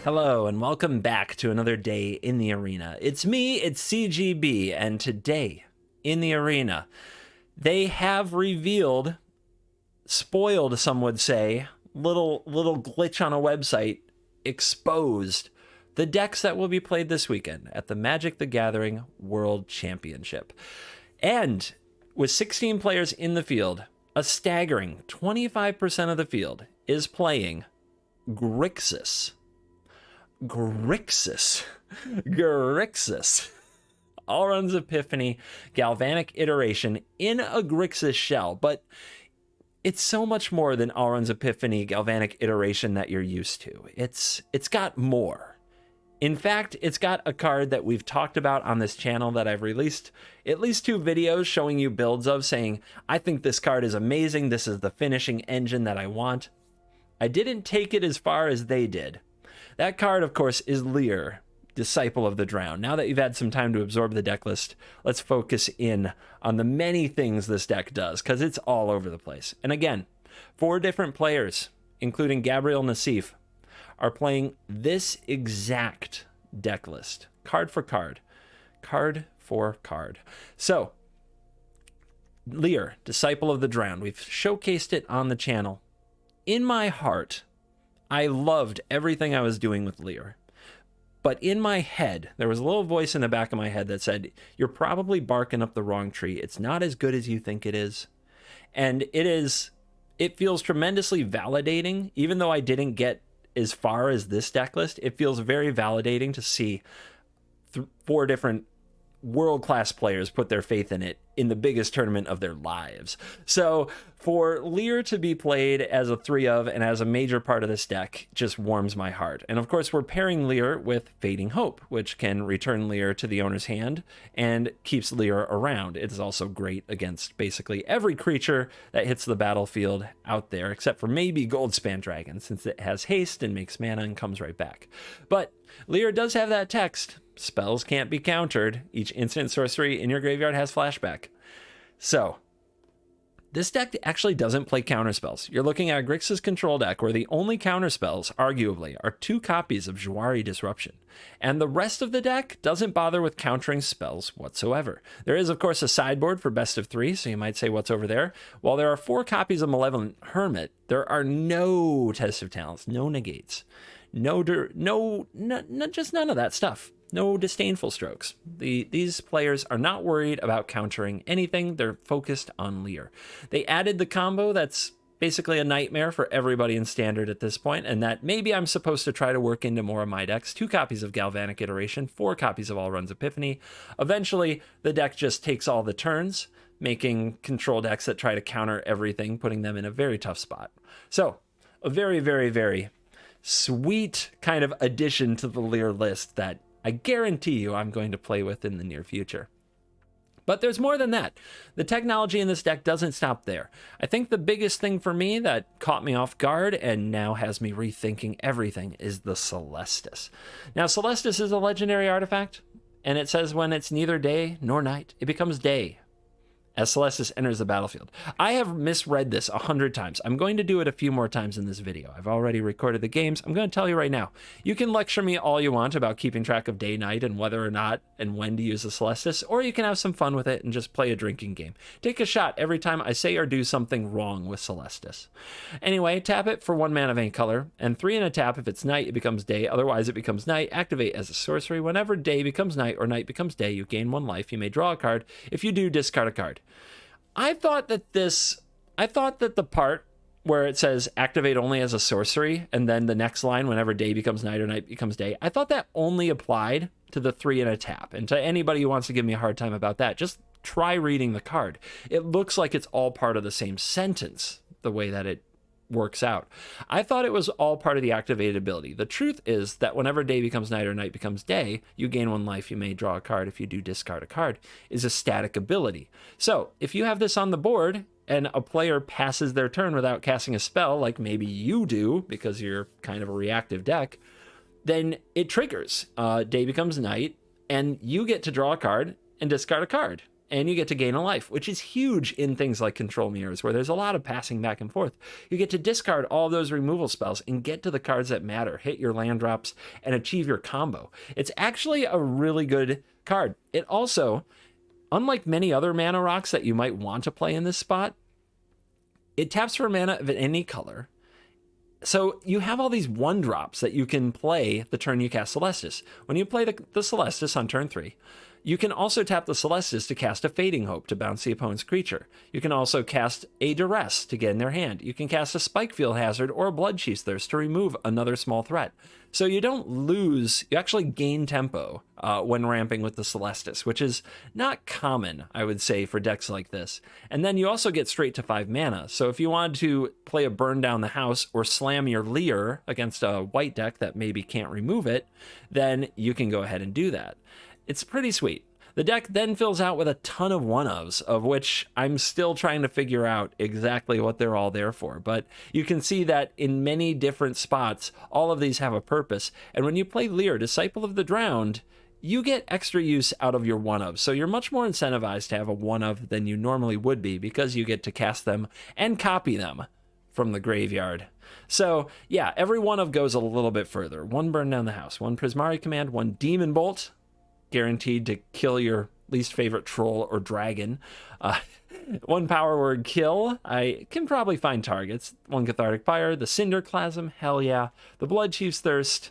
Hello and welcome back to another day in the arena. It's me, it's CGB, and today in the arena, they have revealed, spoiled, some would say, little glitch on a website, exposed the decks that will be played this weekend at the Magic the Gathering World Championship. And with 16 players in the field, a staggering 25% of the field is playing Grixis. Grixis. Alrund's Epiphany, Galvanic Iteration in a Grixis shell, but it's so much more than Alrund's Epiphany, Galvanic Iteration that you're used to. It's got more. In fact, it's got a card that we've talked about on this channel that I've released at least 2 videos showing you builds of, saying, I think this card is amazing, this is the finishing engine that I want. I didn't take it as far as they did. That card, of course, is Lear, Disciple of the Drowned. Now that you've had some time to absorb the deck list, let's focus in on the many things this deck does, because it's all over the place. And again, 4 different players, including Gabriel Nassif, are playing this exact deck list, card for card. So, Lear, Disciple of the Drowned, we've showcased it on the channel. In my heart, I loved everything I was doing with Lear. But in my head, there was a little voice in the back of my head that said, you're probably barking up the wrong tree. It's not as good as you think it is. And it feels tremendously validating. Even though I didn't get as far as this deck list, it feels very validating to see 4 different world-class players put their faith in it in the biggest tournament of their lives. So for Lear to be played as a 3 of and as a major part of this deck just warms my heart. And of course, we're pairing Lear with Fading Hope, which can return Lear to the owner's hand and keeps Lear around. It is also great against basically every creature that hits the battlefield out there, except for maybe Goldspan Dragon, since it has haste and makes mana and comes right back. But Lear does have that text. Spells can't be countered. Each instant sorcery in your graveyard has flashback. So, this deck actually doesn't play counterspells. You're looking at a Grixis control deck where the only counterspells, arguably, are 2 copies of Jwari Disruption. And the rest of the deck doesn't bother with countering spells whatsoever. There is, of course, a sideboard for best of 3, so you might say, what's over there? While there are 4 copies of Malevolent Hermit, there are no Test of Talents, no negates, just none of that stuff. No disdainful strokes. These players are not worried about countering anything. They're focused on Lear. They added the combo that's basically a nightmare for everybody in Standard at this point, and that maybe I'm supposed to try to work into more of my decks. 2 copies of Galvanic Iteration, 4 copies of Alrund's Epiphany. Eventually, the deck just takes all the turns, making control decks that try to counter everything, putting them in a very tough spot. So, a very, very, very sweet kind of addition to the Lear list that I guarantee you I'm going to play with in the near future. But there's more than that. The technology in this deck doesn't stop there. I think the biggest thing for me that caught me off guard and now has me rethinking everything is the Celestus. Now, Celestus is a legendary artifact, and it says when it's neither day nor night, it becomes day as Celestus enters the battlefield. I have misread this 100 times. I'm going to do it a few more times in this video. I've already recorded the games. I'm going to tell you right now. You can lecture me all you want about keeping track of day, night, and whether or not and when to use the Celestus, or you can have some fun with it and just play a drinking game. Take a shot every time I say or do something wrong with Celestus. Anyway, tap it for 1 mana of any color, and 3 in a tap. If it's night, it becomes day. Otherwise, it becomes night. Activate as a sorcery. Whenever day becomes night or night becomes day, you gain 1 life. You may draw a card. If you do, discard a card. I thought that the part where it says activate only as a sorcery, and then the next line, whenever day becomes night or night becomes day, I thought that only applied to the 3 in a tap. And to anybody who wants to give me a hard time about that, just try reading the card. It looks like it's all part of the same sentence, the way that it works out. I thought it was all part of the activated ability. The truth is that whenever day becomes night or night becomes day, you gain 1 life, you may draw a card. If you do, discard a card, is a static ability. So if you have this on the board and a player passes their turn without casting a spell, like maybe you do because you're kind of a reactive deck, then it triggers. Day becomes night, and you get to draw a card and discard a card. and you get to gain a life, which is huge in things like control mirrors, where there's a lot of passing back and forth. You get to discard all those removal spells and get to the cards that matter, hit your land drops, and achieve your combo. It's actually a really good card. It also, unlike many other mana rocks that you might want to play in this spot, it taps for mana of any color. So you have all these 1-drops that you can play the turn you cast Celestis. When you play the Celestis on turn 3, you can also tap the Celestis to cast a Fading Hope to bounce the opponent's creature. You can also cast a Duress to get in their hand. You can cast a Spikefield Hazard or a Bloodchief's Thirst to remove another small threat. So you don't lose, you actually gain tempo when ramping with the Celestis, which is not common, I would say, for decks like this. And then you also get straight to 5 mana. So if you wanted to play a Burn Down the House or slam your Leer against a white deck that maybe can't remove it, then you can go ahead and do that. It's pretty sweet. The deck then fills out with a ton of one-ofs, of which I'm still trying to figure out exactly what they're all there for. But you can see that in many different spots, all of these have a purpose. And when you play Leer, Disciple of the Drowned, you get extra use out of your one-of. So you're much more incentivized to have a one-of than you normally would be, because you get to cast them and copy them from the graveyard. So yeah, every one-of goes a little bit further. 1 Burn Down the House, 1 Prismari Command, 1 Demon Bolt, guaranteed to kill your least favorite troll or dragon. 1 Power Word Kill. I can probably find targets. 1 Cathartic Fire. The Cinderclasm. Hell yeah. The Bloodchief's Thirst.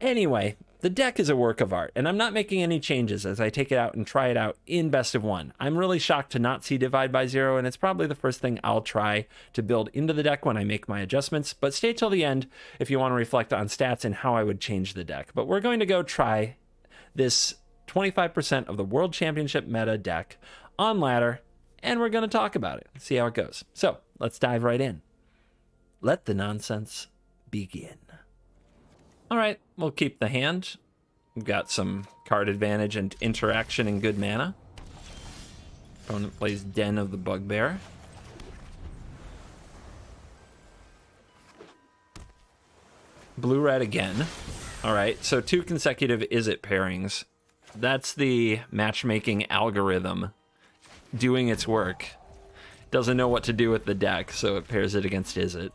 Anyway, the deck is a work of art, and I'm not making any changes as I take it out and try it out in Best of 1. I'm really shocked to not see Divide by Zero, and it's probably the first thing I'll try to build into the deck when I make my adjustments. But stay till the end if you want to reflect on stats and how I would change the deck. But we're going to go try this 25% of the World Championship meta deck on ladder, and we're going to talk about it, see how it goes. So let's dive right in. Let the nonsense begin. All right, we'll keep the hand. We've got some card advantage and interaction and good mana. Opponent plays Den of the Bugbear. Blue-red again. All right, so 2 consecutive Izzet pairings. That's the matchmaking algorithm doing its work. Doesn't know what to do with the deck, so it pairs it against Izzet.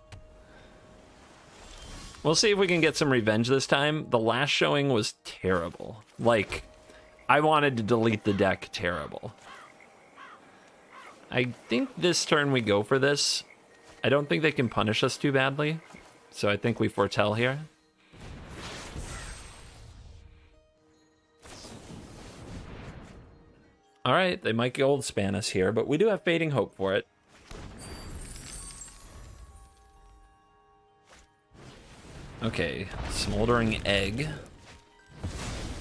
We'll see if we can get some revenge this time. The last showing was terrible. Like, I wanted to delete the deck terrible. I think this turn we go for this. I don't think they can punish us too badly, so I think we foretell here. All right, they might gold span us here, but we do have Fading Hope for it. Okay, Smoldering Egg.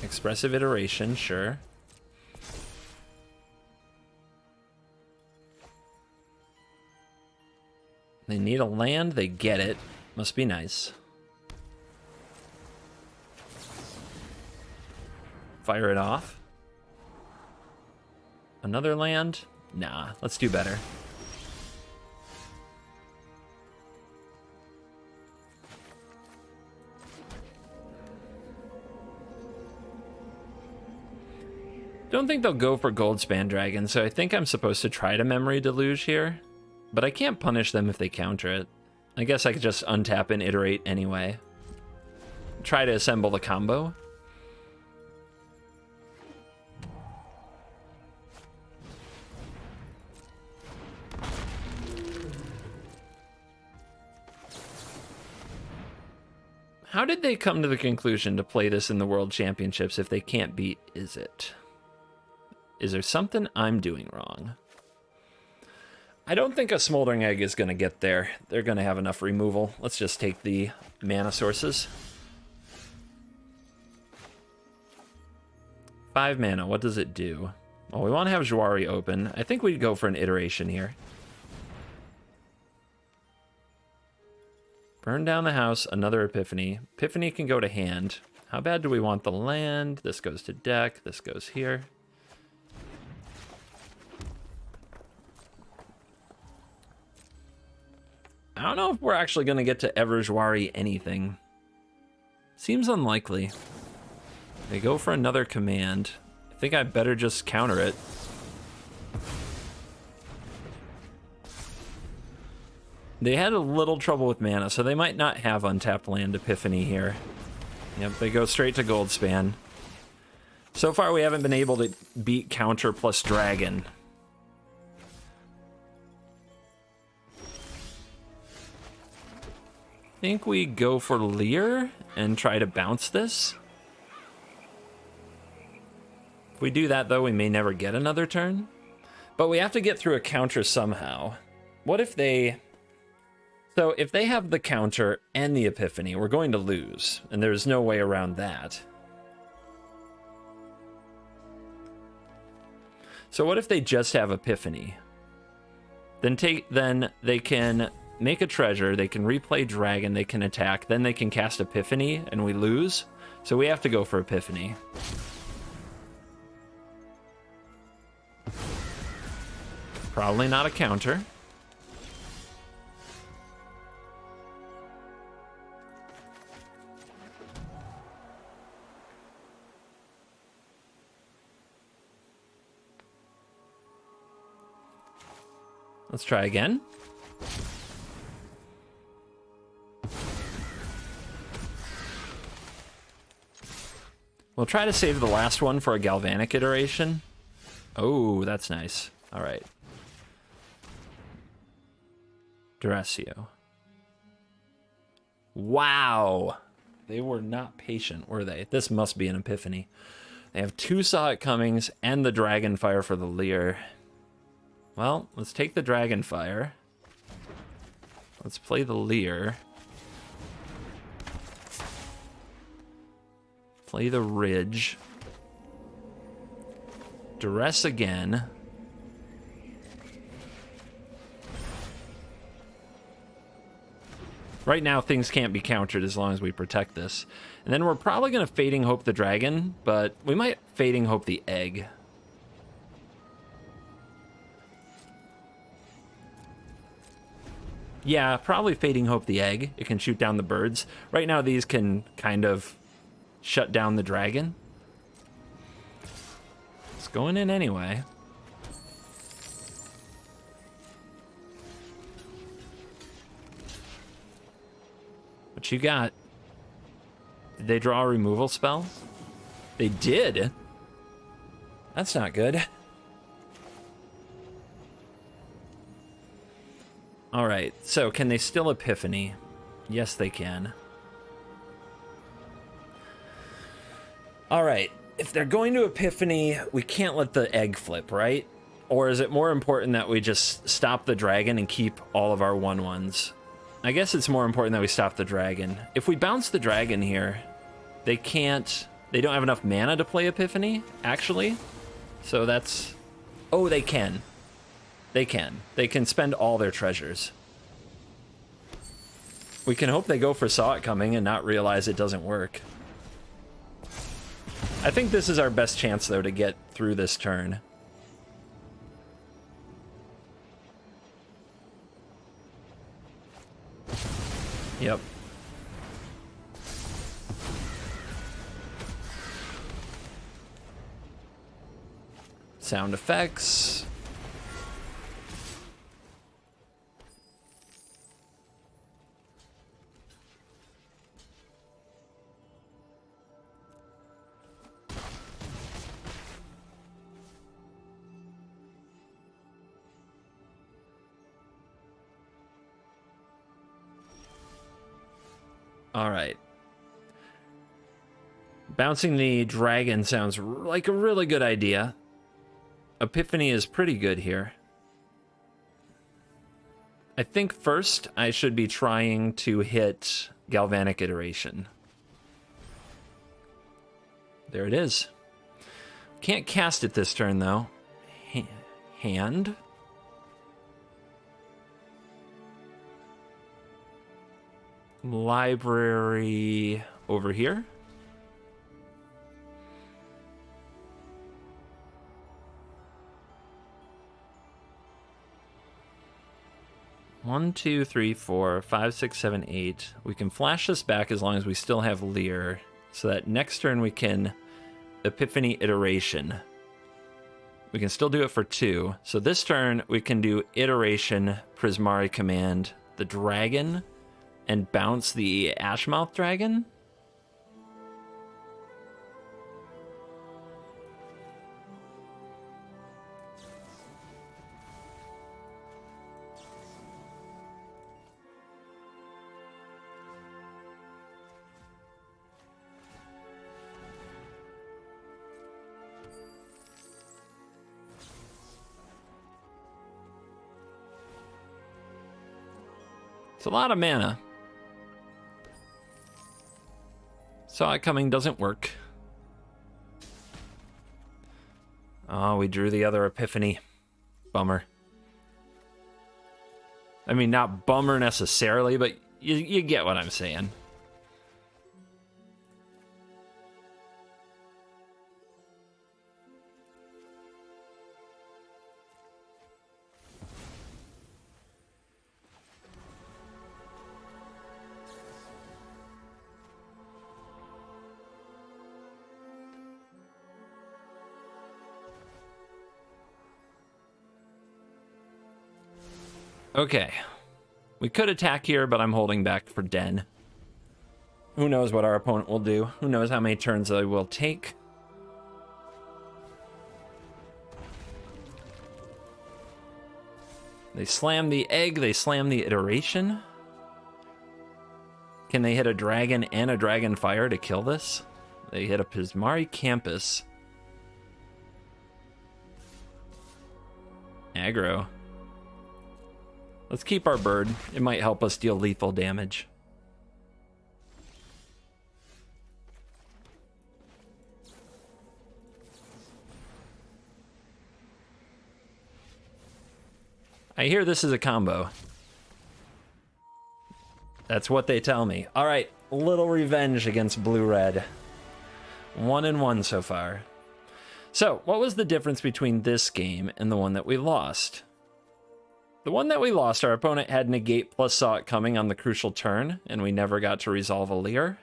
Expressive Iteration, sure. They need a land, they get it. Must be nice. Fire it off. Another land? Nah, let's do better. Don't think they'll go for Goldspan Dragon, so I think I'm supposed to try to Memory Deluge here. But I can't punish them if they counter it. I guess I could just untap and iterate anyway. Try to assemble the combo. How did they come to the conclusion to play this in the World Championships if they can't beat Izzet? Is there something I'm doing wrong? I don't think a Smoldering Egg is going to get there. They're going to have enough removal. Let's just take the mana sources. 5 mana, what does it do? Well, we want to have Jwari open. I think we'd go for an iteration here. Burn down the house, another Epiphany. Epiphany can go to hand. How bad do we want the land? This goes to deck, this goes here. I don't know if we're actually going to get to ever Jwari anything. Seems unlikely. They go for another command. I think I better just counter it. They had a little trouble with mana, so they might not have untapped land Epiphany here. Yep, they go straight to Goldspan. So far, we haven't been able to beat counter plus dragon. I think we go for Leer and try to bounce this. If we do that, though, we may never get another turn. But we have to get through a counter somehow. What if they... So if they have the counter and the Epiphany, we're going to lose. And there's no way around that. So what if they just have Epiphany? Then they can make a treasure, they can replay dragon, they can attack, then they can cast Epiphany, and we lose. So we have to go for Epiphany. Probably not a counter. Let's try again. We'll try to save the last one for a Galvanic iteration. Oh, that's nice. All right. Durasio. Wow. They were not patient, were they? This must be an Epiphany. They have 2 Saw It Comings and the Dragonfire for the Leer. Well, let's take the Dragonfire. Let's play the Leer. Play the Ridge. Duress again. Right now, things can't be countered as long as we protect this. And then we're probably going to Fading Hope the Dragon, but we might Fading Hope the Egg. Yeah, probably Fading Hope the Egg. It can shoot down the birds. Right now, these can kind of shut down the dragon. It's going in anyway. What you got? Did they draw a removal spell? They did? That's not good. All right, so can they still Epiphany? Yes, they can. All right, if they're going to Epiphany, we can't let the egg flip, right? Or is it more important that we just stop the dragon and keep all of our 1/1s? I guess it's more important that we stop the dragon. If we bounce the dragon here, they don't have enough mana to play Epiphany, actually. So that's, oh, they can. They can spend all their treasures. We can hope they go for Saw It Coming and not realize it doesn't work. I think this is our best chance, though, to get through this turn. Yep. Sound effects. All right. Bouncing the dragon sounds like a really good idea. Epiphany is pretty good here. I think first I should be trying to hit Galvanic Iteration. There it is. Can't cast it this turn, though. Hand. Library over here. One, two, three, 4, 5, 6, 7, 8. We can flash this back as long as we still have Leer, so that next turn we can Epiphany Iteration. We can still do it for 2. So this turn we can do Iteration, Prismari Command, the dragon and bounce the Ashmouth dragon? It's a lot of mana. Saw it coming doesn't work. Oh, we drew the other Epiphany. Bummer. I mean, not bummer necessarily, but you get what I'm saying. Okay. We could attack here, but I'm holding back for Den. Who knows what our opponent will do? Who knows how many turns they will take? They slam the egg, they slam the iteration. Can they hit a dragon and a dragon fire to kill this? They hit a Pismari Campus. Aggro. Let's keep our bird. It might help us deal lethal damage. I hear this is a combo. That's what they tell me. All right, little revenge against blue-red. 1-1 so far. So, what was the difference between this game and the one that we lost? The one that we lost, our opponent had negate plus saw it coming on the crucial turn, and we never got to resolve a Leer.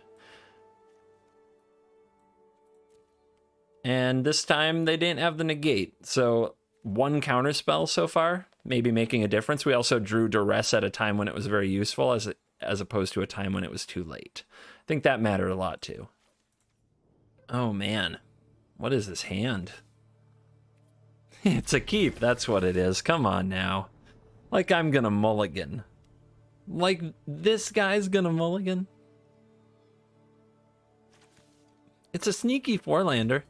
And this time they didn't have the negate, so one counterspell so far, maybe making a difference. We also drew Duress at a time when it was very useful, as opposed to a time when it was too late. I think that mattered a lot too. Oh man, what is this hand? It's a keep, that's what it is. Come on now. Like I'm gonna mulligan. Like this guy's gonna mulligan. It's a sneaky 4-lander.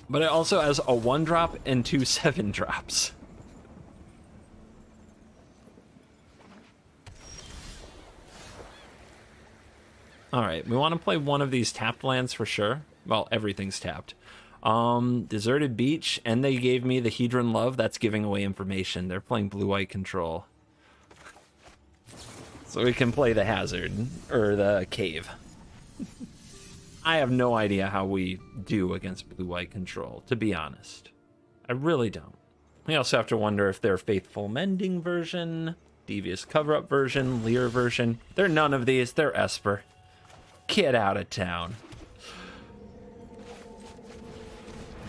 But it also has a 1-drop and 2 7-drops. Alright, we want to play one of these tapped lands for sure. Well, everything's tapped. Deserted Beach, and they gave me the Hedron Love. That's giving away information. They're playing blue-white control. So we can play the Hazard, or the Cave. I have no idea how we do against blue-white control, to be honest. I really don't. We also have to wonder if they're Faithful Mending version, Devious Cover-Up version, Leer version. They're none of these. They're Esper. Get out of town.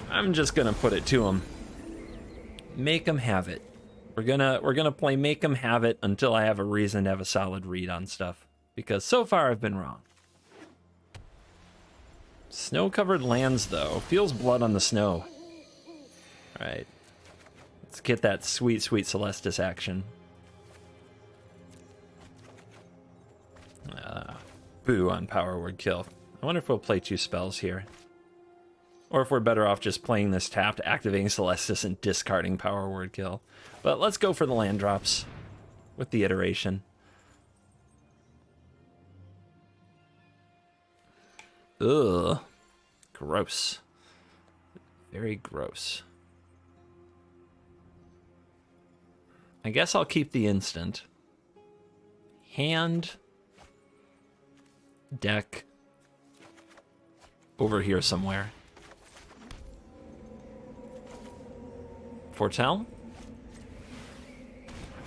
I'm just gonna put it to them. Make them have it. We're gonna play Make them have it until I have a reason to have a solid read on stuff. Because so far I've been wrong. Snow-covered lands, though. Feels blood on the snow. Alright. Let's get that sweet, sweet Celestis action. Boo on Power Word Kill. I wonder if we'll play 2 spells here. Or if we're better off just playing this tapped, activating Celestis, and discarding Power Word Kill. But let's go for the land drops with the iteration. Ugh. Gross. Very gross. I guess I'll keep the instant. Hand. Deck. Over here somewhere. Foretell?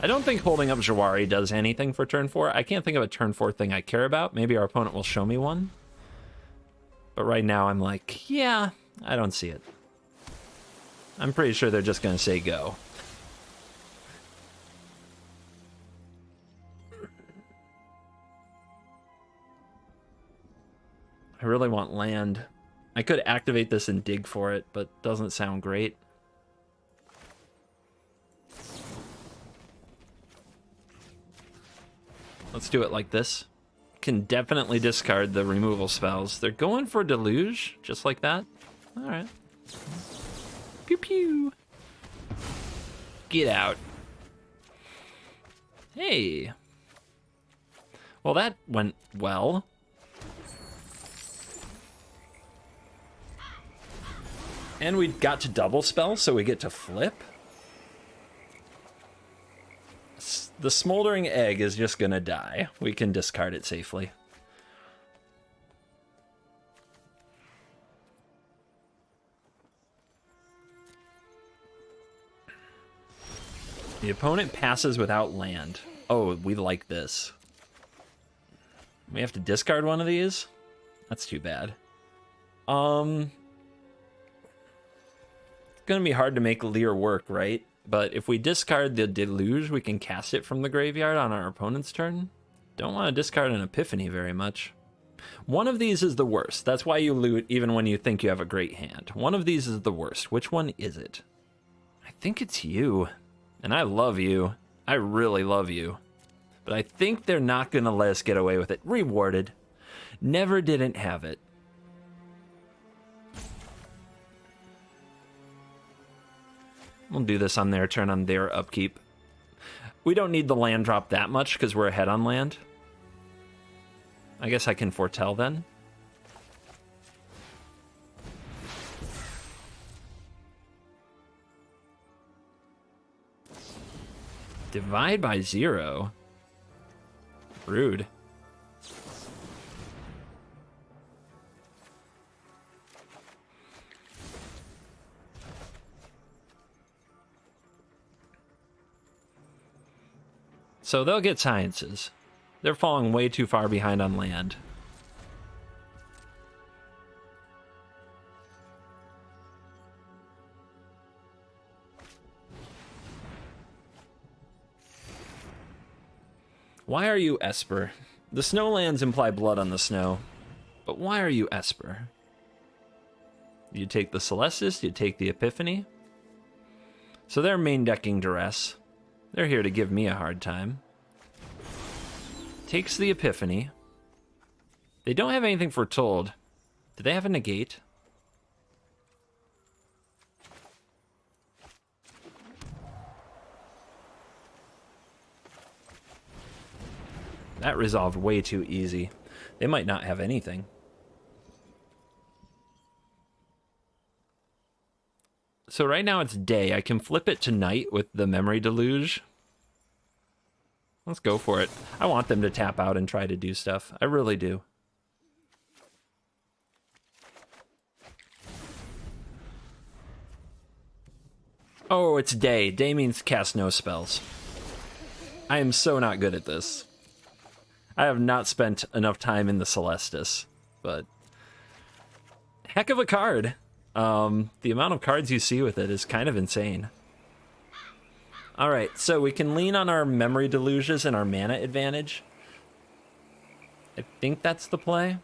I don't think holding up Jawari does anything for turn 4. I can't think of a turn 4 thing I care about. Maybe our opponent will show me one. But right now I'm like, yeah, I don't see it. I'm pretty sure they're just going to say go. I really want land. I could activate this and dig for it, but doesn't sound great. Let's do it like this. Can definitely discard the removal spells. They're going for Deluge, just like that. All right. Pew pew. Get out. Hey. Well, that went well. And we got to double spell, so we get to flip. The smoldering egg is just gonna die. We can discard it safely. The opponent passes without land. Oh, we like this. We have to discard one of these? That's too bad. It's gonna be hard to make Lear work, right? But if we discard the Deluge, we can cast it from the graveyard on our opponent's turn. Don't want to discard an Epiphany very much. One of these is the worst. That's why you loot even when you think you have a great hand. One of these is the worst. Which one is it? I think it's you. And I love you. I really love you. But I think they're not going to let us get away with it. Rewarded. Never didn't have it. We'll do this on their turn on their upkeep. We don't need the land drop that much because we're ahead on land. I guess I can foretell then. Divide by 0. Rude. So they'll get sciences. They're falling way too far behind on land. Why are you Esper? The snowlands imply blood on the snow. But why are you Esper? You take the Celestis, you take the Epiphany. So they're main decking Duress. They're here to give me a hard time. Takes the Epiphany. They don't have anything foretold. Do they have a negate? That resolved way too easy. They might not have anything. So right now it's day. I can flip it to night with the Memory Deluge. Let's go for it. I want them to tap out and try to do stuff. I really do. Oh, it's day. Day means cast no spells. I am so not good at this. I have not spent enough time in the Celestis, but heck of a card. The amount of cards you see with it is kind of insane. All right, so we can lean on our Memory Deluges and our mana advantage. I think that's the play.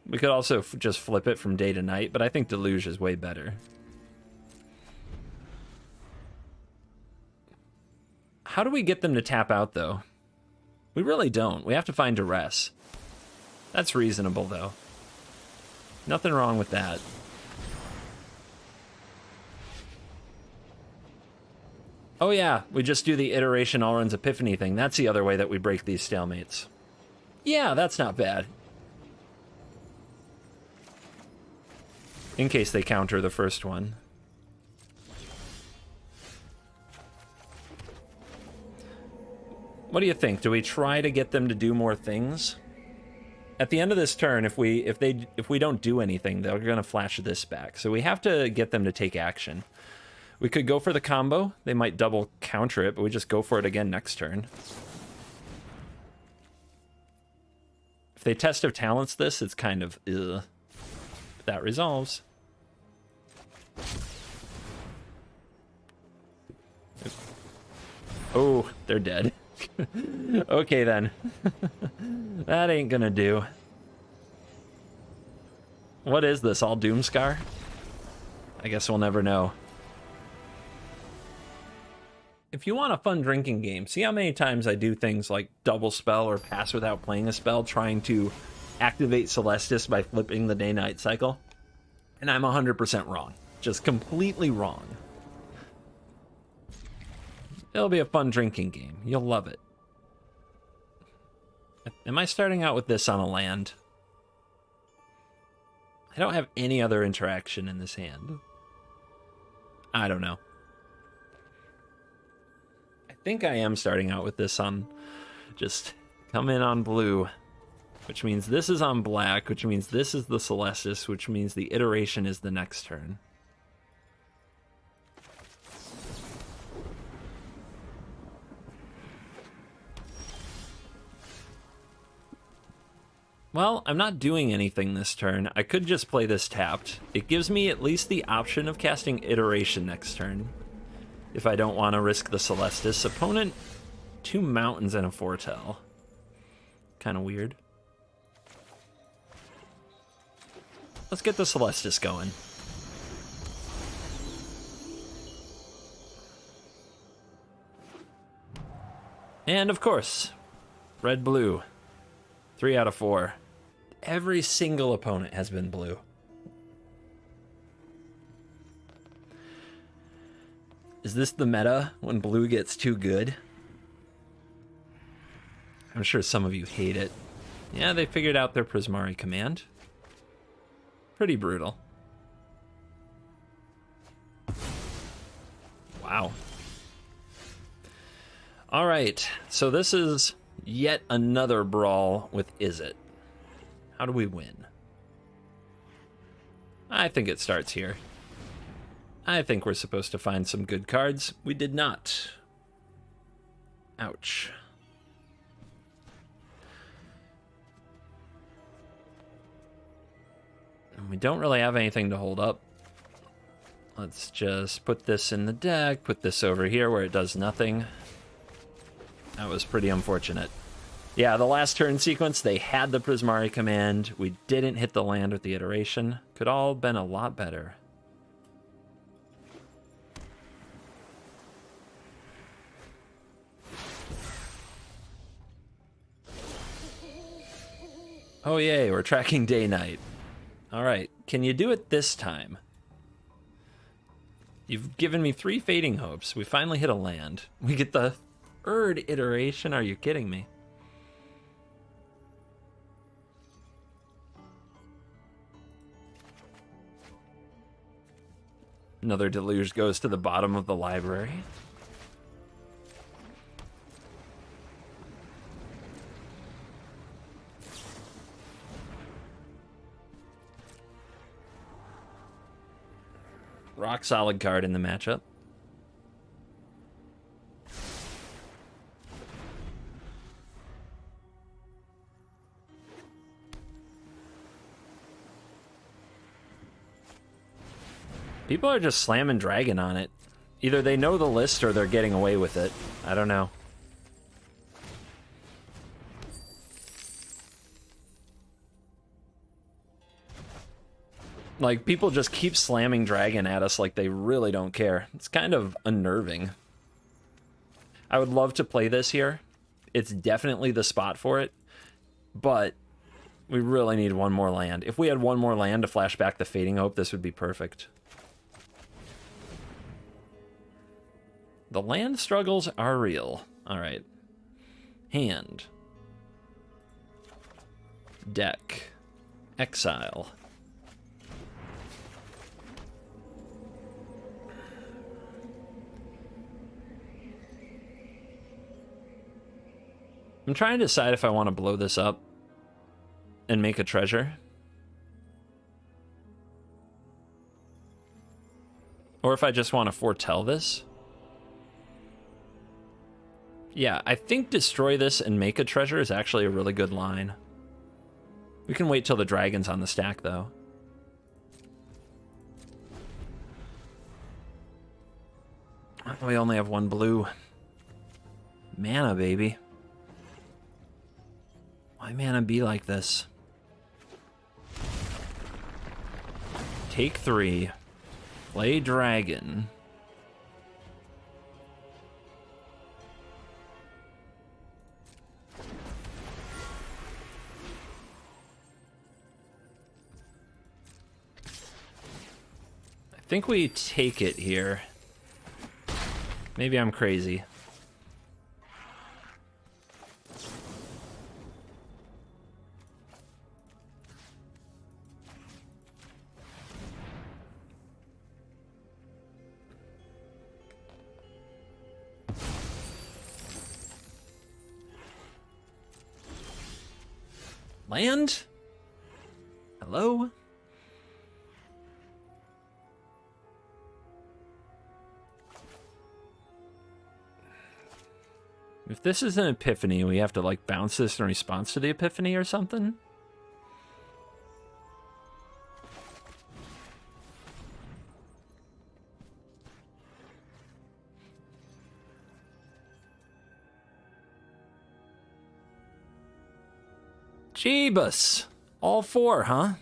We could also just flip it from day to night, but I think Deluge is way better. How do we get them to tap out, though? We really don't. We have to find Duress. That's reasonable, though. Nothing wrong with that. Oh yeah, we just do the iteration all runs Epiphany thing. That's the other way that we break these stalemates. Yeah, that's not bad. In case they counter the first one. What do you think? Do we try to get them to do more things? At the end of this turn, if we don't do anything, they're going to flash this back. So we have to get them to take action. We could go for the combo. They might double counter it, but we just go for it again next turn. If they Test of Talents this, it's kind of ugh. That resolves. Oh, they're dead. Okay then. That ain't gonna do. What is this, all Doomscar? I guess we'll never know. If you want a fun drinking game, see how many times I do things like double spell or pass without playing a spell, trying to activate Celestis by flipping the day-night cycle? And I'm 100% wrong. Just completely wrong. It'll be a fun drinking game. You'll love it. Am I starting out with this on a land? I don't have any other interaction in this hand. I don't know. I think I am starting out with this on just come in on blue, which means this is on black, which means this is the Celestis, which means the iteration is the next turn. Well, I'm not doing anything this turn. I could just play this tapped. It gives me at least the option of casting Iteration next turn, if I don't want to risk the Celestis. Opponent, 2 mountains and a Foretell. Kind of weird. Let's get the Celestis going. And of course, red-blue. 3 out of 4. Every single opponent has been blue. Is this the meta when blue gets too good? I'm sure some of you hate it. Yeah, they figured out their Prismari command. Pretty brutal. Wow. All right, so this is yet another brawl with Is It. How do we win? I think it starts here. I think we're supposed to find some good cards. We did not. Ouch. And we don't really have anything to hold up. Let's just put this in the deck, put this over here where it does nothing. That was pretty unfortunate. Yeah, the last turn sequence, they had the Prismari command. We didn't hit the land with the iteration. Could all have been a lot better. Oh yay, we're tracking day-night. All right, can you do it this time? You've given me 3 Fading Hopes. We finally hit a land. We get the 3rd iteration. Are you kidding me? Another Deluge goes to the bottom of the library. Rock solid card in the matchup. People are just slamming Dragon on it. Either they know the list or they're getting away with it. I don't know. Like, people just keep slamming Dragon at us like they really don't care. It's kind of unnerving. I would love to play this here. It's definitely the spot for it. But we really need one more land. If we had one more land to flash back the Fading Hope, this would be perfect. The land struggles are real. All right. Hand. Deck. Exile. I'm trying to decide if I want to blow this up and make a treasure. Or if I just want to foretell this. Yeah, I think destroy this and make a treasure is actually a really good line. We can wait till the dragon's on the stack, though. We only have 1 blue. Mana, baby. Why mana be like this? Take 3. Play dragon. I think we take it here. Maybe I'm crazy. Land? Hello? If this is an epiphany, we have to like bounce this in response to the epiphany or something? Jeebus. All 4, huh?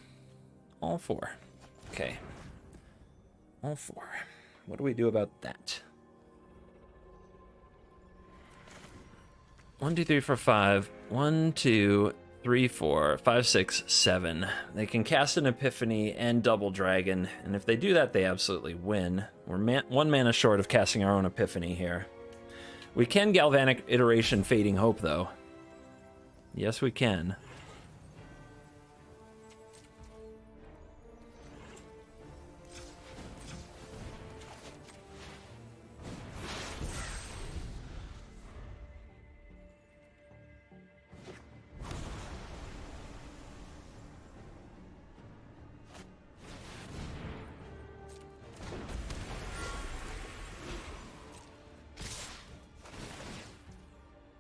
All 4. Okay. All 4. What do we do about that? 1, 2, 3, 4, 5. 1, 2, 3, 4, 5, 6, 7. They can cast an epiphany and double dragon, and if they do that, they absolutely win. We're 1 mana short of casting our own epiphany here. We can Galvanic Iteration Fading Hope, though. Yes, we can.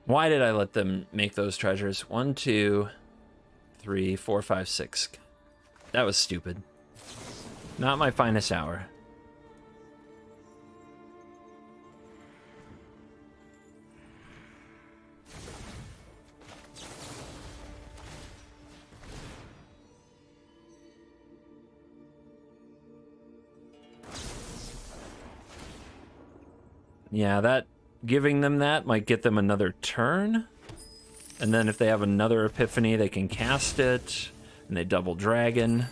Why did I let them make those treasures? 1, 2, 3, 4, 5, 6. That was stupid. Not my finest hour. Yeah, that giving them that might get them another turn. And then if they have another epiphany, they can cast it. And they double dragon.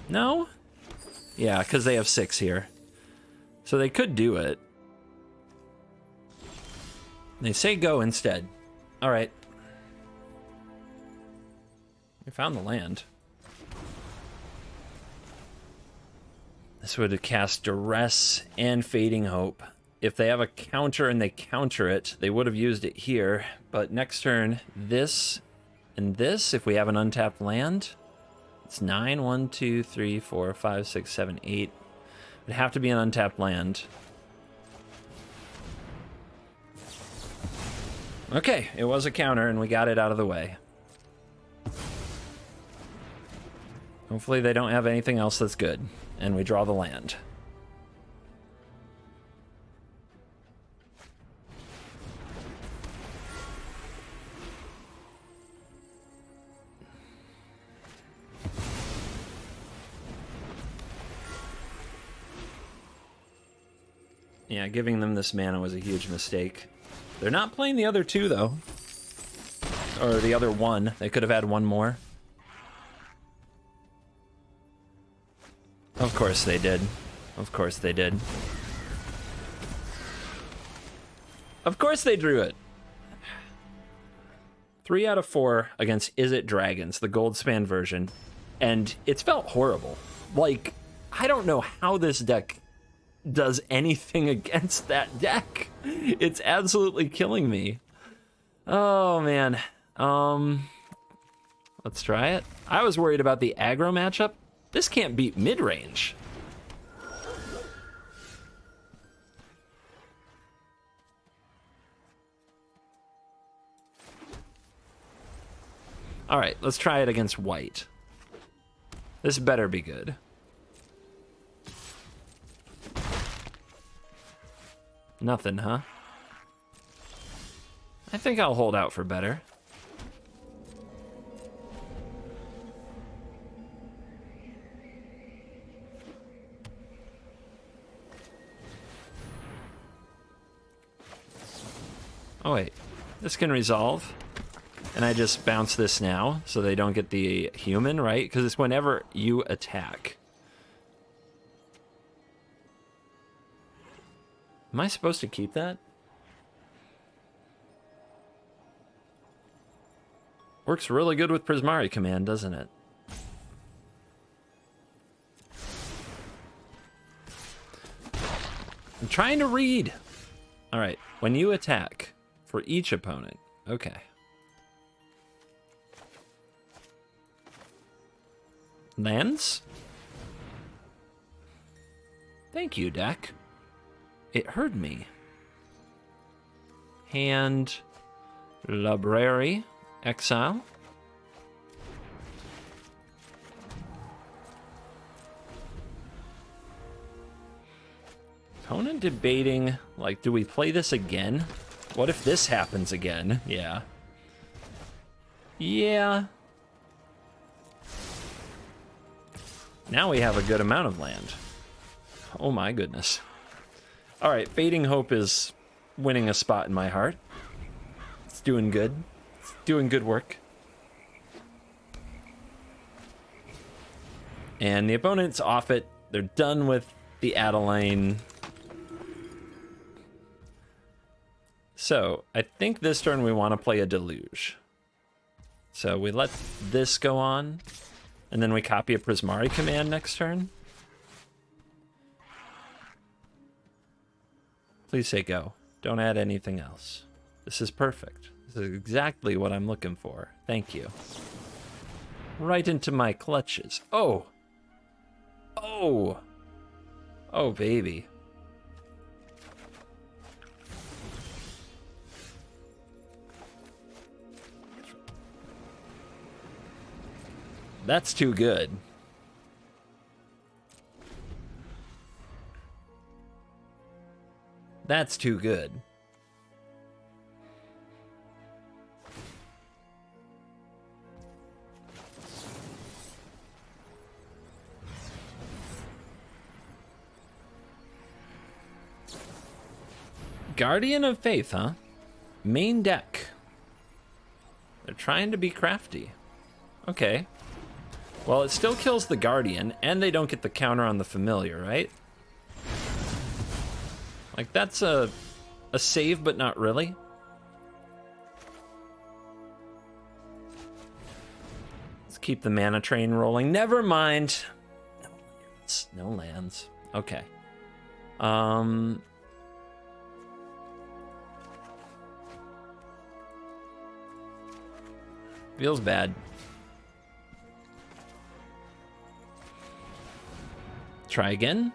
No? Yeah, because they have 6 here. So they could do it. They say go instead. All right. We found the land. This would cast Duress and Fading Hope. If they have a counter and they counter it, they would have used it here. But next turn, this and this, if we have an untapped land, it's 9, 1, 2, 3, 4, 5, 6, 7, 8. It'd have to be an untapped land. Okay, it was a counter and we got it out of the way. Hopefully they don't have anything else that's good. And we draw the land. Yeah, giving them this mana was a huge mistake. They're not playing the other 2, though. Or the other 1. They could have had 1 more. Of course they did. Of course they did. Of course they drew it. 3 out of 4 against Is It Dragons, the Goldspan version. And it's felt horrible. Like, I don't know how this deck does anything against that deck. It's absolutely killing me. Oh, man. Let's try it. I was worried about the aggro matchup. This can't beat mid-range. All right, let's try it against white. This better be good. Nothing, huh? I think I'll hold out for better. Oh, wait. This can resolve. And I just bounce this now so they don't get the human, right? Because it's whenever you attack. Am I supposed to keep that? Works really good with Prismari command, doesn't it? I'm trying to read. All right, when you attack for each opponent. Okay. Lands? Thank you, deck. It heard me. Hand Library, exile. Opponent debating, like, do we play this again? What if this happens again? Yeah. Yeah. Now we have a good amount of land. Oh my goodness. All right, Fading Hope is winning a spot in my heart. It's doing good. It's doing good work. And the opponent's off it. They're done with the Adeline. So, I think this turn we want to play a Deluge. So we let this go on, and then we copy a Prismari command next turn. Please say go. Don't add anything else. This is perfect. This is exactly what I'm looking for. Thank you. Right into my clutches. Oh! Oh! Oh, baby. That's too good. That's too good. Guardian of Faith, huh? Main deck. They're trying to be crafty. Okay. Well, it still kills the Guardian, and they don't get the counter on the Familiar, right? Like, that's a save, but not really. Let's keep the mana train rolling. Never mind. No lands. No lands. Okay. Feels bad. Try again.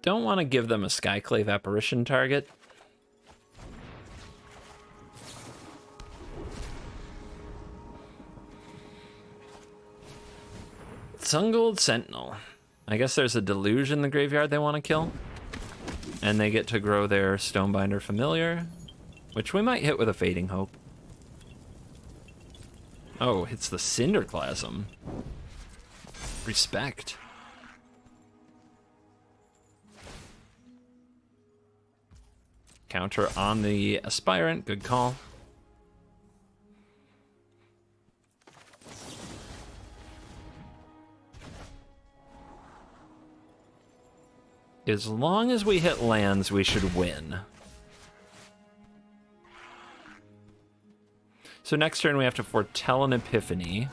Don't want to give them a Skyclave Apparition target. Sungold Sentinel. I guess there's a Deluge in the graveyard they want to kill. And they get to grow their Stonebinder Familiar, which we might hit with a Fading Hope. Oh, it's the Cinderclasm. Respect. Counter on the Aspirant, good call. As long as we hit lands, we should win. So next turn we have to foretell an Epiphany.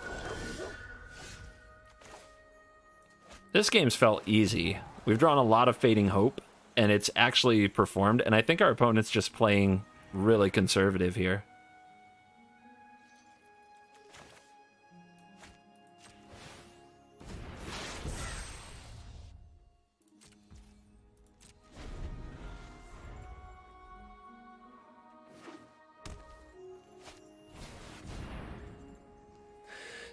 This game's felt easy. We've drawn a lot of Fading Hope, and it's actually performed, and I think our opponent's just playing really conservative here.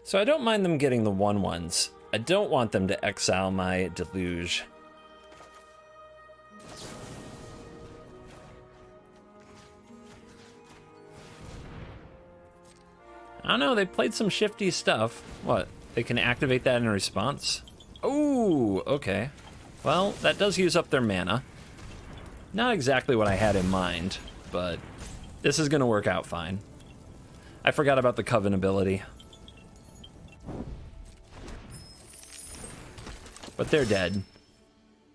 So I don't mind them getting the 1/1s. I don't want them to exile my Deluge. I don't know, they played some shifty stuff. What, they can activate that in response? Ooh, okay. Well, that does use up their mana. Not exactly what I had in mind, but this is going to work out fine. I forgot about the Coven ability. But they're dead,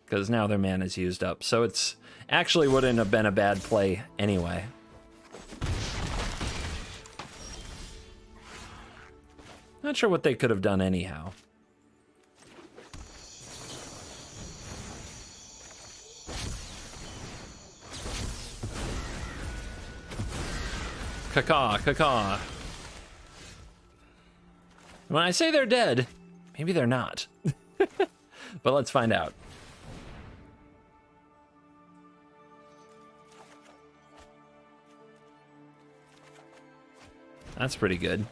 because now their mana's used up. So it's actually wouldn't have been a bad play anyway. Not sure what they could have done anyhow. Caw. When I say they're dead, maybe they're not. But let's find out. That's pretty good.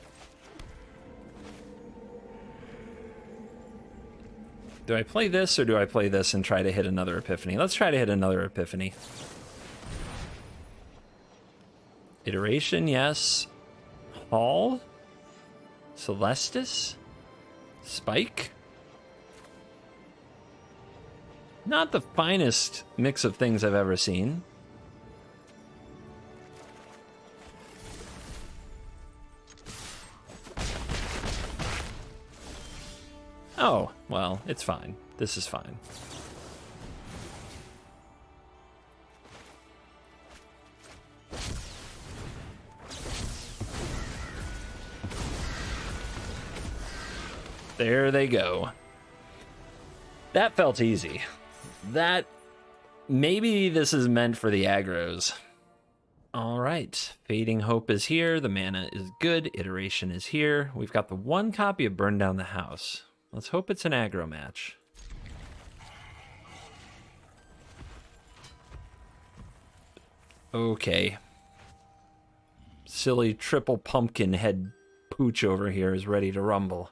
Do I play this or do I play this and try to hit another Epiphany? Let's try to hit another Epiphany. Iteration, yes. Hall? Celestis? Spike? Not the finest mix of things I've ever seen. Oh, well, it's fine. This is fine. There they go. That felt easy. That... maybe this is meant for the aggros. Alright, Fading Hope is here, the mana is good, Iteration is here. We've got the one copy of Burn Down the House. Let's hope it's an aggro match. Okay. Silly triple pumpkin head pooch over here is ready to rumble.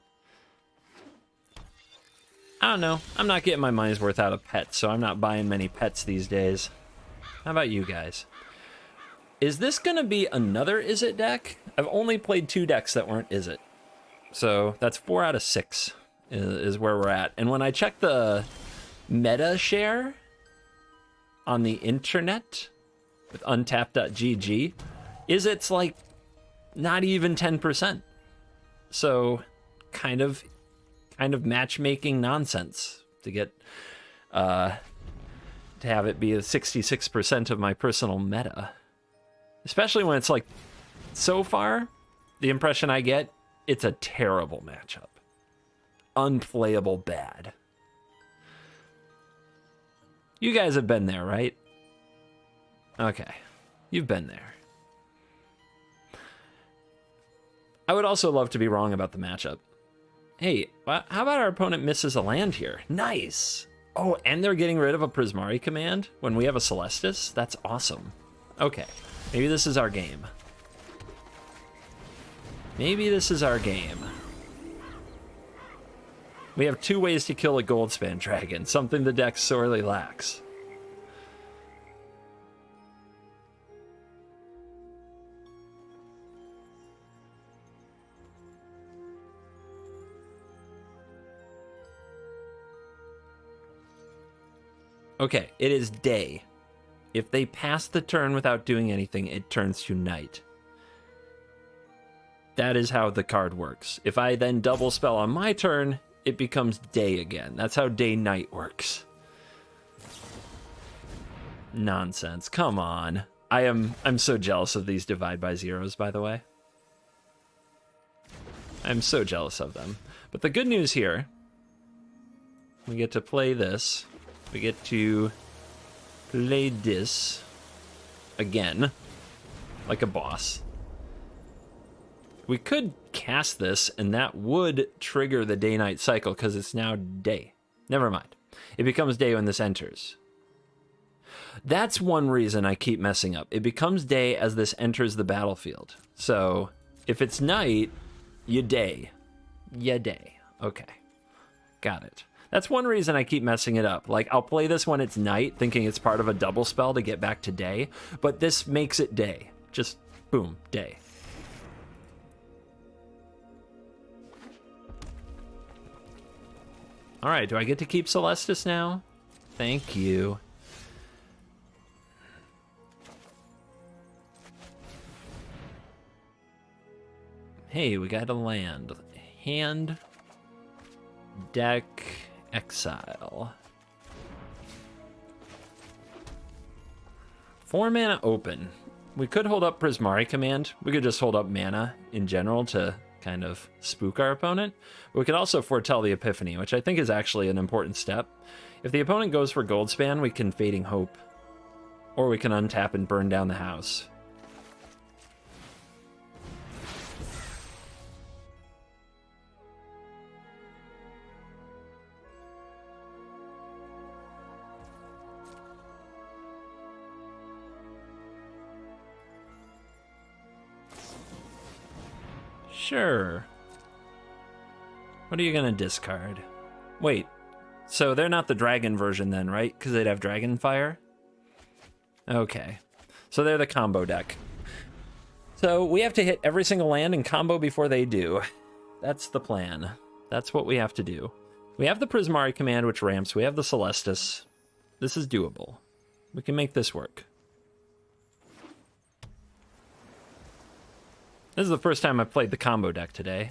I don't know. I'm not getting my money's worth out of pets, so I'm not buying many pets these days. How about you guys? Is this going to be another Is It deck? I've only played 2 decks that weren't Is It. So that's 4 out of 6 is where we're at. And when I check the meta share on the internet with untap.gg, Is It's like not even 10%. So kind of matchmaking nonsense to get to have it be 66% of my personal meta. Especially when it's like, so far, the impression I get, it's a terrible matchup. Unplayable bad. You guys have been there, right? Okay. You've been there. I would also love to be wrong about the matchup. Hey, how about our opponent misses a land here? Nice! Oh, and they're getting rid of a Prismari command when we have a Celestis? That's awesome. Okay, maybe this is our game. Maybe this is our game. We have 2 ways to kill a Goldspan Dragon, something the deck sorely lacks. Okay, it is day. If they pass the turn without doing anything, it turns to night. That is how the card works. If I then double spell on my turn, it becomes day again. That's how day-night works. Nonsense. Come on. I'm so jealous of these divide by zeros, by the way. I'm so jealous of them. But the good news here, we get to play this. We get to play this again, like a boss. We could cast this, and that would trigger the day-night cycle, because it's now day. Never mind. It becomes day when this enters. That's one reason I keep messing up. It becomes day as this enters the battlefield. So, if it's night, you day. Ya day. Okay. Got it. That's one reason I keep messing it up. Like, I'll play this when it's night, thinking it's part of a double spell to get back to day, but this makes it day. Just, boom, day. All right, do I get to keep Celestis now? Thank you. Hey, we got a land. Hand, deck, exile. 4 mana open. We could hold up Prismari Command. We could just hold up mana in general to kind of spook our opponent. We could also foretell the Epiphany, which I think is actually an important step. If the opponent goes for Goldspan, we can Fading Hope. Or we can untap and burn down the house. Sure. What are you gonna discard? Wait, so they're not the dragon version then, right? Because they'd have Dragonfire? Okay. So they're the combo deck. So we have to hit every single land and combo before they do. That's the plan. That's what we have to do. We have the Prismari Command, which ramps. We have the Celestis. This is doable. We can make this work. This is the first time I've played the combo deck today.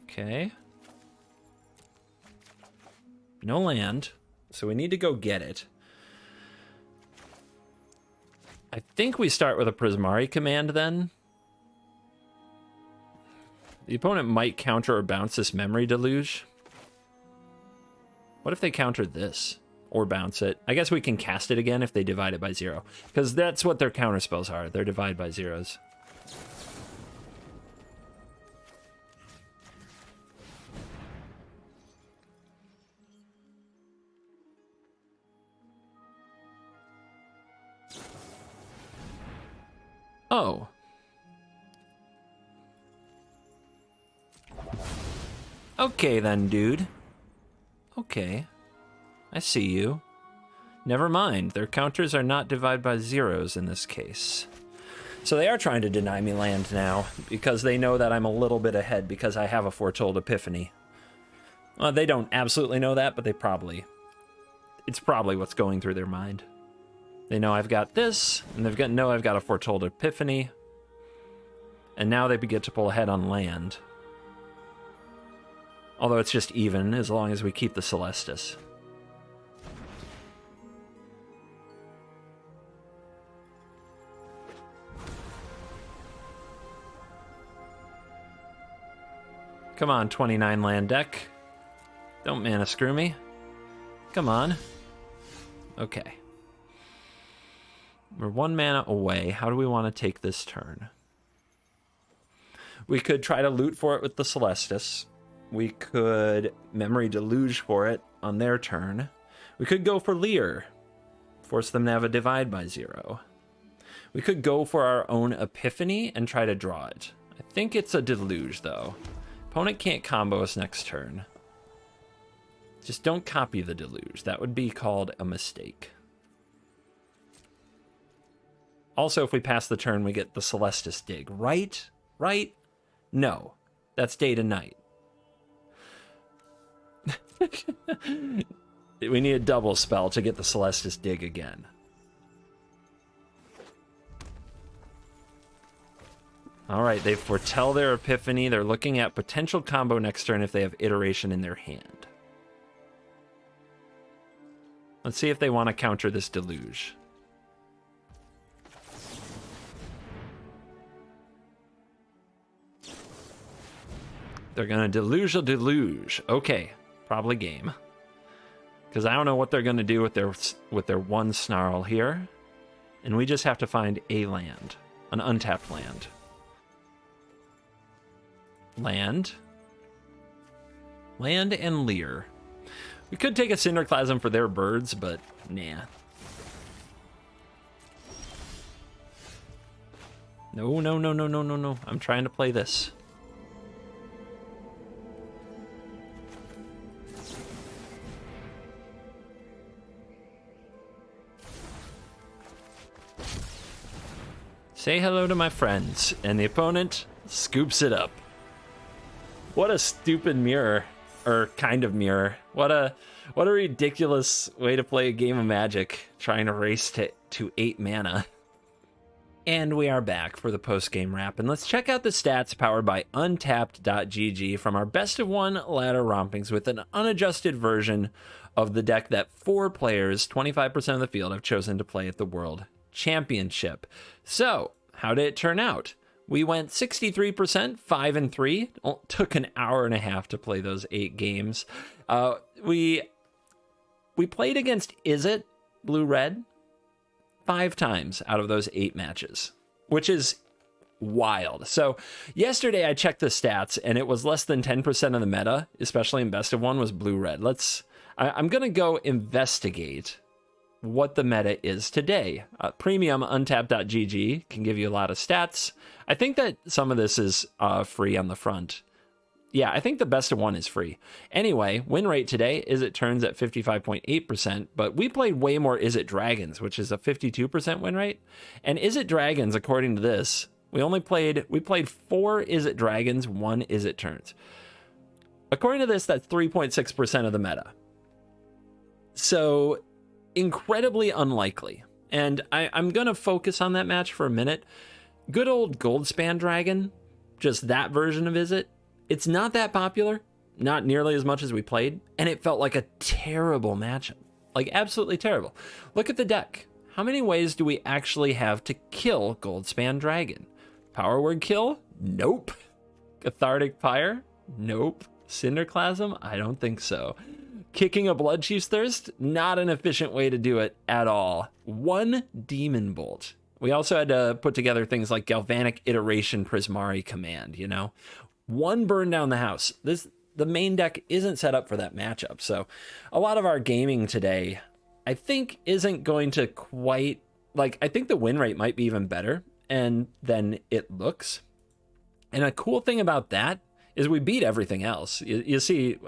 Okay. No land, so we need to go get it. I think we start with a Prismari Command then. The opponent might counter or bounce this Memory Deluge. What if they counter this? Or bounce it. I guess we can cast it again if they divide it by 0. Because that's what their counter spells are. They're divide by 0s. Oh. Okay then, dude. Okay. I see you. Never mind, their counters are not divide by 0s in this case. So they are trying to deny me land now, because they know that I'm a little bit ahead because I have a Foretold Epiphany. Well, they don't absolutely know that, but they probably... It's probably what's going through their mind. They know I've got this, and they've know I've got a Foretold Epiphany, and now they get to pull ahead on land. Although it's just even, as long as we keep the Celestis. Come on, 29 land deck. Don't mana screw me. Come on. Okay. We're 1 mana away. How do we want to take this turn? We could try to loot for it with the Celestis. We could Memory Deluge for it on their turn. We could go for Leer. Force them to have a divide by 0. We could go for our own Epiphany and try to draw it. I think it's a Deluge, though. Opponent can't combo us next turn. Just don't copy the Deluge. That would be called a mistake. Also, if we pass the turn, we get the Celestis Dig. Right? Right? No. That's day to night. We need a double spell to get the Celestis Dig again. Alright, they foretell their Epiphany. They're looking at potential combo next turn if they have Iteration in their hand. Let's see if they want to counter this Deluge. They're going to Deluge a Deluge. Okay, probably game. Because I don't know what they're going to do with their one Snarl here. And we just have to find a land. An untapped land. Land and Leer. We could take a Cinderclasm for their birds, but nah. No, no, no, no, no, no, no. I'm trying to play this. Say hello to my friends, and the opponent scoops it up. What a stupid mirror, or kind of mirror. What a ridiculous way to play a game of Magic, trying to race to 8 mana. And we are back for the post-game wrap, and let's check out the stats powered by Untapped.gg from our best of one ladder rompings with an unadjusted version of the deck that 4 players, 25% of the field, have chosen to play at the World Championship. So, how did it turn out? We went 63%, 5-3. Took an hour and a half to play those 8 games. We played against Izzet, blue-red, 5 times out of those 8 matches, which is wild. So yesterday I checked the stats, and it was less than 10% of the meta, especially in best of one, was blue-red. I'm going to go investigate what the meta is today. Premium Untapped.gg can give you a lot of stats. I think that some of this is free on the front. Yeah, I think the best of one is free. Anyway, win rate today, Izzet turns at 55.8%, but we played way more Izzet Dragons, which is a 52% win rate. And Izzet Dragons, according to this, we played 4 Izzet Dragons, 1 Izzet turns. According to this, that's 3.6% of the meta. So, incredibly unlikely. And I'm going to focus on that match for a minute. Good old Goldspan Dragon, just that version of Izzet, it's not that popular, not nearly as much as we played, and it felt like a terrible matchup. Like, absolutely terrible. Look at the deck. How many ways do we actually have to kill Goldspan Dragon? Power Word Kill? Nope. Cathartic Pyre? Nope. Cinderclasm? I don't think so. Kicking a Bloodchief's Thirst? Not an efficient way to do it at all. 1 Demon Bolt. We also had to put together things like Galvanic Iteration Prismari Command, 1 Burn Down the House. The main deck isn't set up for that matchup. So a lot of our gaming today, I think, isn't going to quite, I think the win rate might be even better than it looks. And a cool thing about that is we beat everything else. You see,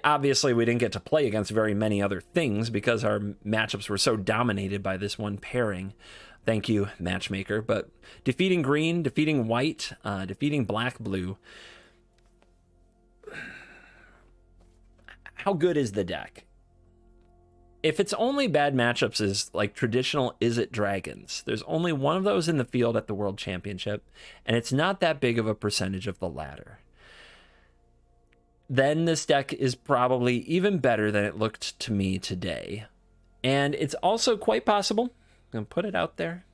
obviously we didn't get to play against very many other things because our matchups were so dominated by this one pairing. Thank you, matchmaker. But defeating green, defeating white, defeating black, blue. How good is the deck? If it's only bad matchups is like traditional Izzet Dragons, there's only one of those in the field at the World Championship, and it's not that big of a percentage of the ladder. Then this deck is probably even better than it looked to me today. And it's also quite possible, I'm going to put it out there,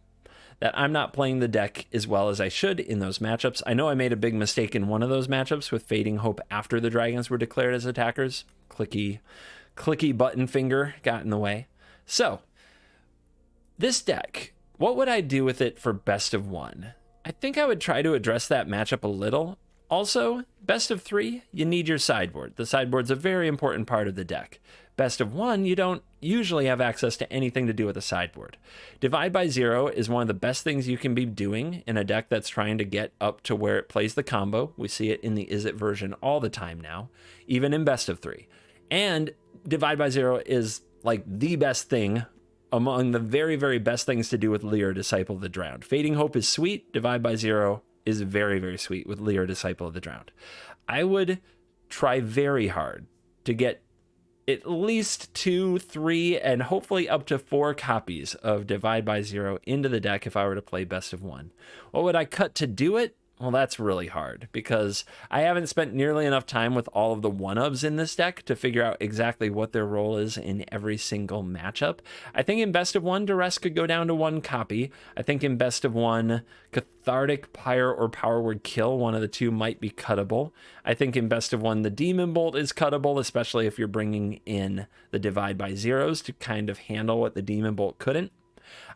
that I'm not playing the deck as well as I should in those matchups. I know I made a big mistake in one of those matchups with Fading Hope after the Dragons were declared as attackers. Clicky button finger got in the way. So, this deck, what would I do with it for best of one? I think I would try to address that matchup a little. Also, best of 3, you need your sideboard. The sideboard's a very important part of the deck. Best of 1, you don't usually have access to anything to do with the sideboard. Divide by 0 is one of the best things you can be doing in a deck that's trying to get up to where it plays the combo. We see it in the Izzet version all the time now, even in best of 3. And Divide by 0 is like the best thing among the very, very best things to do with Lear, Disciple of the Drowned. Fading Hope is sweet. Divide by 0 is very, very sweet with Lear, Disciple of the Drowned. I would try very hard to get at least 2, 3, and hopefully up to 4 copies of Divide by 0 into the deck if I were to play best of 1. What would I cut to do it? Well, that's really hard because I haven't spent nearly enough time with all of the one-ofs in this deck to figure out exactly what their role is in every single matchup. I think in best of 1, Duress could go down to 1 copy. I think in best of 1, Cathartic Pyre or Power Word Kill, one of the two might be cuttable. I think in best of 1, the Demon Bolt is cuttable, especially if you're bringing in the Divide by Zeros to kind of handle what the Demon Bolt couldn't.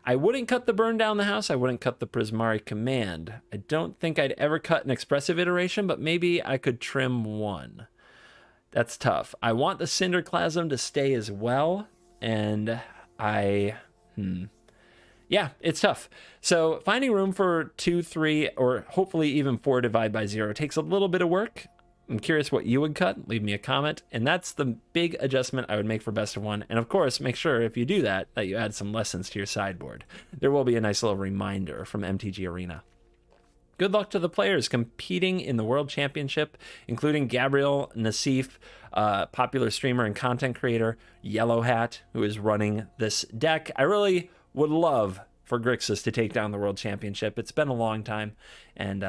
I wouldn't cut the Burn Down the House. I wouldn't cut the Prismari Command. I don't think I'd ever cut an Expressive Iteration, but maybe I could trim 1. That's tough. I want the Cinderclasm to stay as well, and yeah, it's tough. So finding room for 2, 3, or hopefully even 4 Divide by 0 takes a little bit of work. I'm curious what you would cut. Leave me a comment. And that's the big adjustment I would make for best of 1. And of course, make sure if you do that, that you add some lessons to your sideboard. There will be a nice little reminder from MTG Arena. Good luck to the players competing in the World Championship, including Gabriel Nassif, popular streamer and content creator, Yellow Hat, who is running this deck. I really would love for Grixis to take down the World Championship. It's been a long time. And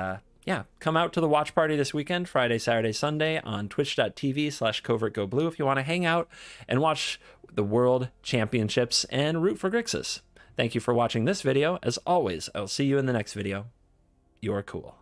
yeah, come out to the watch party this weekend, Friday, Saturday, Sunday on twitch.tv/covertgoblue if you want to hang out and watch the World Championships and root for Grixis. Thank you for watching this video. As always, I'll see you in the next video. You're cool.